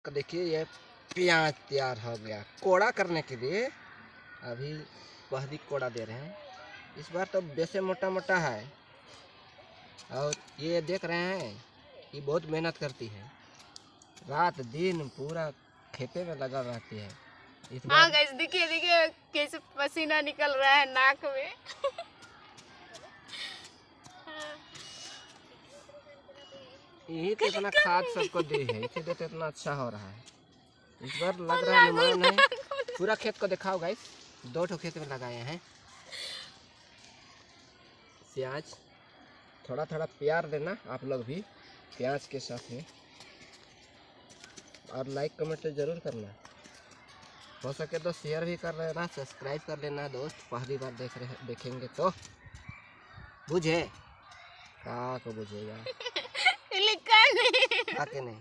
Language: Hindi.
देखिए ये प्याज तैयार हो गया कोड़ा करने के लिए। अभी पहली कोड़ा दे रहे हैं। इस बार तो वैसे मोटा मोटा है। और ये देख रहे हैं, ये बहुत मेहनत करती है, रात दिन पूरा खेते में लगा रहती है। इस बार हाँ गाइस, देखिए देखिए कैसे पसीना निकल रहा है नाक में। यही तो इतना खाद सबको दी है, इसीलिए तो इतना अच्छा हो रहा है। इस बार लग रहा है अनुमान है। पूरा खेत को दिखाओ गाइस, 2 ठो खेत में लगाए हैं प्याज। थोड़ा थोड़ा प्यार देना आप लोग भी प्याज के साथ में, और लाइक कमेंट जरूर करना। हो सके तो शेयर भी कर लेना, सब्सक्राइब कर लेना दोस्त। पहली बार देखेंगे तो बुझे का को बुझेगा लिखा नहीं। आके नहीं।